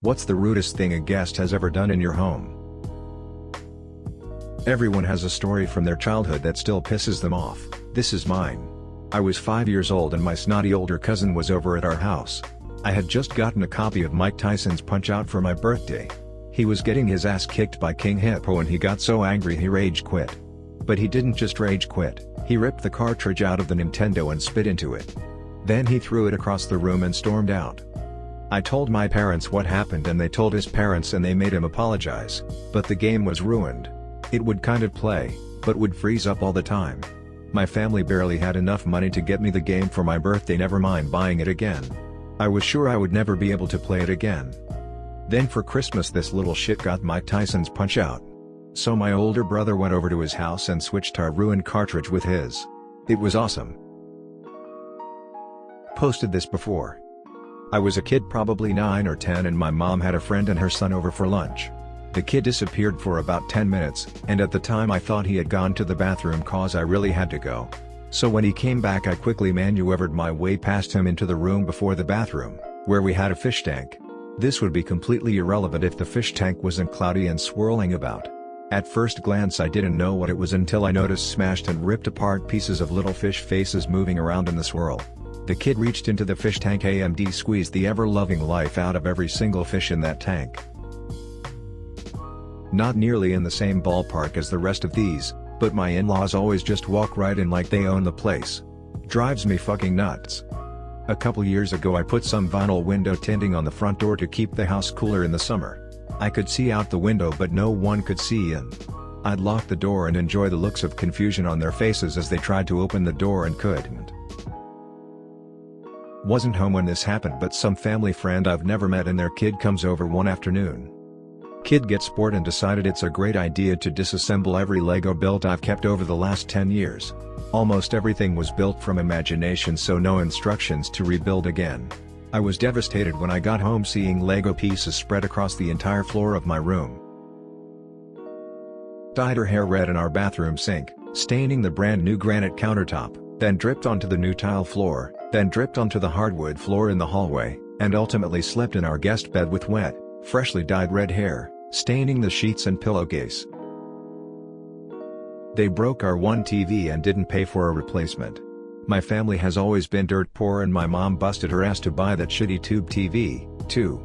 What's the rudest thing a guest has ever done in your home? Everyone has a story from their childhood that still pisses them off. This is mine. I was 5 years old and my snotty older cousin was over at our house. I had just gotten a copy of Mike Tyson's Punch-Out for my birthday. He was getting his ass kicked by King Hippo and he got so angry he rage quit. But he didn't just rage quit, he ripped the cartridge out of the Nintendo and spit into it. Then he threw it across the room and stormed out. I told my parents what happened and they told his parents and they made him apologize, but the game was ruined. It would kind of play, but would freeze up all the time. My family barely had enough money to get me the game for my birthday, never mind buying it again. I was sure I would never be able to play it again. Then for Christmas this little shit got Mike Tyson's Punch-Out. So my older brother went over to his house and switched our ruined cartridge with his. It was awesome. Posted this before. I was a kid, probably 9 or 10, and my mom had a friend and her son over for lunch. The kid disappeared for about 10 minutes, and at the time I thought he had gone to the bathroom cause I really had to go. So when he came back I quickly maneuvered my way past him into the room before the bathroom, where we had a fish tank. This would be completely irrelevant if the fish tank wasn't cloudy and swirling about. At first glance I didn't know what it was until I noticed smashed and ripped apart pieces of little fish faces moving around in the swirl. The kid reached into the fish tank and squeezed the ever-loving life out of every single fish in that tank. Not nearly in the same ballpark as the rest of these, but my in-laws always just walk right in like they own the place. Drives me fucking nuts. A couple years ago I put some vinyl window tinting on the front door to keep the house cooler in the summer. I could see out the window but no one could see in. I'd lock the door and enjoy the looks of confusion on their faces as they tried to open the door and couldn't. Wasn't home when this happened, but some family friend I've never met and their kid comes over one afternoon. Kid gets bored and decided it's a great idea to disassemble every Lego built I've kept over the last 10 years. Almost everything was built from imagination, so no instructions to rebuild again. I was devastated when I got home seeing Lego pieces spread across the entire floor of my room. Dyed her hair red in our bathroom sink, staining the brand new granite countertop, then dripped onto the new tile floor, then dripped onto the hardwood floor in the hallway, and ultimately slept in our guest bed with wet, freshly dyed red hair, staining the sheets and pillowcase. They broke our one TV and didn't pay for a replacement. My family has always been dirt poor and my mom busted her ass to buy that shitty tube TV, too.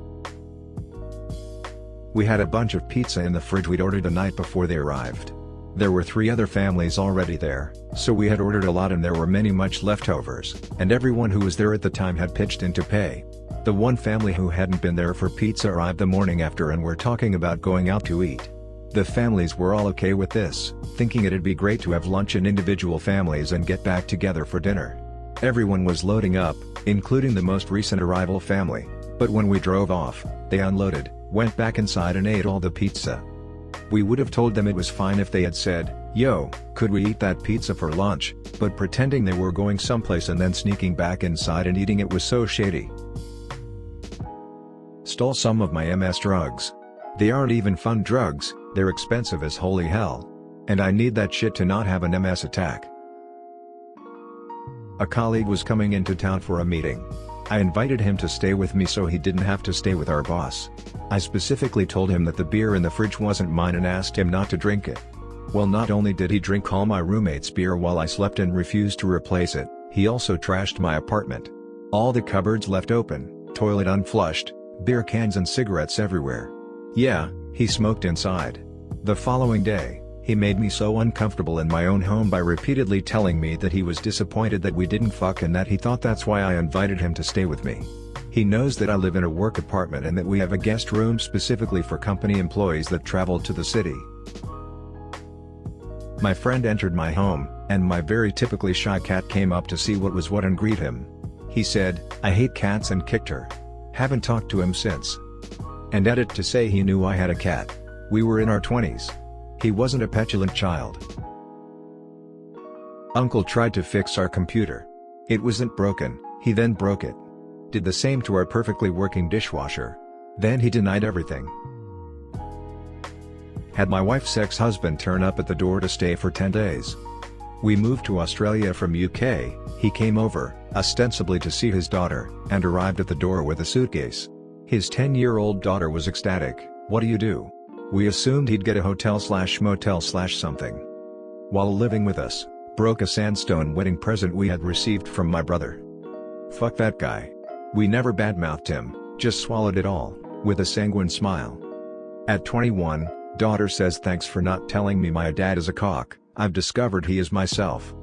We had a bunch of pizza in the fridge we'd ordered the night before they arrived. There were 3 other families already there, so we had ordered a lot and there were much leftovers, and everyone who was there at the time had pitched in to pay. The one family who hadn't been there for pizza arrived the morning after and were talking about going out to eat. The families were all okay with this, thinking it'd be great to have lunch in individual families and get back together for dinner. Everyone was loading up, including the most recent arrival family, but when we drove off, they unloaded, went back inside and ate all the pizza. We would have told them it was fine if they had said, "Yo, could we eat that pizza for lunch?" but pretending they were going someplace and then sneaking back inside and eating it was so shady. Stole some of my MS drugs. They aren't even fun drugs, they're expensive as holy hell. And I need that shit to not have an MS attack. A colleague was coming into town for a meeting. I invited him to stay with me so he didn't have to stay with our boss. I specifically told him that the beer in the fridge wasn't mine and asked him not to drink it. Well, not only did he drink all my roommate's beer while I slept and refused to replace it, he also trashed my apartment. All the cupboards left open, toilet unflushed, beer cans and cigarettes everywhere. Yeah, he smoked inside. The following day, he made me so uncomfortable in my own home by repeatedly telling me that he was disappointed that we didn't fuck and that he thought that's why I invited him to stay with me. He knows that I live in a work apartment and that we have a guest room specifically for company employees that traveled to the city. My friend entered my home, and my very typically shy cat came up to see what was what and greet him. He said, "I hate cats," and kicked her. Haven't talked to him since. And added to say he knew I had a cat. We were in our 20s. He wasn't a petulant child. Uncle tried to fix our computer. It wasn't broken, he then broke it. Did the same to our perfectly working dishwasher. Then he denied everything. Had my wife's ex-husband turn up at the door to stay for 10 days. We moved to Australia from UK, he came over, ostensibly to see his daughter, and arrived at the door with a suitcase. His 10-year-old daughter was ecstatic. What do you do? We assumed he'd get a hotel/motel/something. While living with us, broke a sandstone wedding present we had received from my brother. Fuck that guy. We never badmouthed him, just swallowed it all, with a sanguine smile. At 21, daughter says thanks for not telling me my dad is a cock, I've discovered he is myself.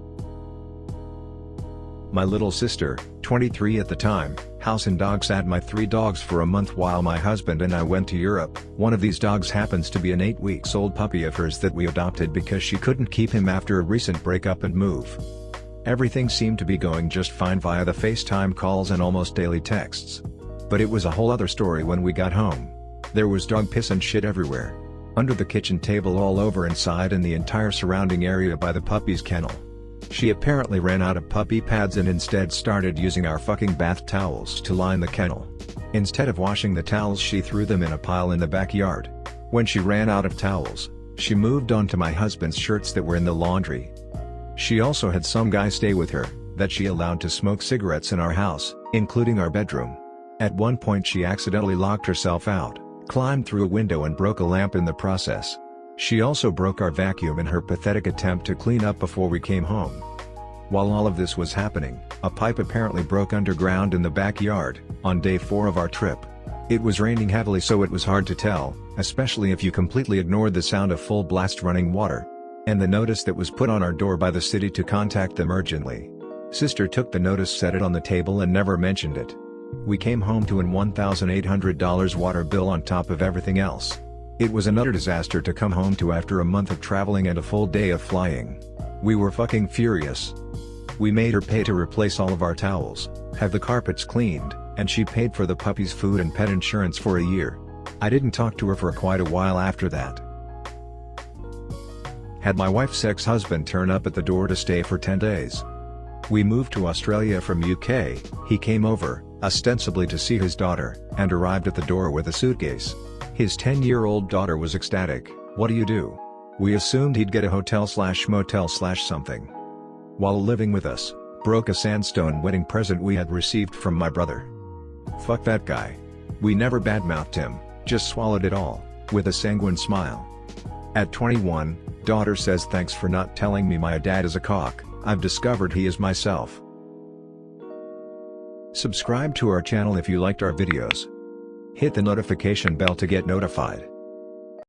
My little sister, 23 at the time, house and dog sat my 3 dogs for a month while my husband and I went to Europe. One of these dogs happens to be an 8-week-old puppy of hers that we adopted because she couldn't keep him after a recent breakup and move. Everything seemed to be going just fine via the FaceTime calls and almost daily texts. But it was a whole other story when we got home. There was dog piss and shit everywhere. Under the kitchen table, all over inside, and the entire surrounding area by the puppy's kennel. She apparently ran out of puppy pads and instead started using our fucking bath towels to line the kennel. Instead of washing the towels, she threw them in a pile in the backyard. When she ran out of towels, she moved on to my husband's shirts that were in the laundry. She also had some guy stay with her, that she allowed to smoke cigarettes in our house, including our bedroom. At one point she accidentally locked herself out, climbed through a window and broke a lamp in the process. She also broke our vacuum in her pathetic attempt to clean up before we came home. While all of this was happening, a pipe apparently broke underground in the backyard, on day 4 of our trip. It was raining heavily, so it was hard to tell, especially if you completely ignored the sound of full blast running water. And the notice that was put on our door by the city to contact them urgently. Sister took the notice, set it on the table and never mentioned it. We came home to an $1,800 water bill on top of everything else. It was another disaster to come home to after a month of traveling and a full day of flying. We were fucking furious. We made her pay to replace all of our towels, have the carpets cleaned, and she paid for the puppy's food and pet insurance for a year. I didn't talk to her for quite a while after that. Had my wife's ex-husband turn up at the door to stay for 10 days. We moved to Australia from UK, he came over, ostensibly to see his daughter, and arrived at the door with a suitcase. His 10-year-old daughter was ecstatic. What do you do? We assumed he'd get a hotel/motel/something. While living with us, broke a sandstone wedding present we had received from my brother. Fuck that guy. We never badmouthed him, just swallowed it all, with a sanguine smile. At 21, daughter says thanks for not telling me my dad is a cock, I've discovered he is myself. Subscribe to our channel if you liked our videos. Hit the notification bell to get notified.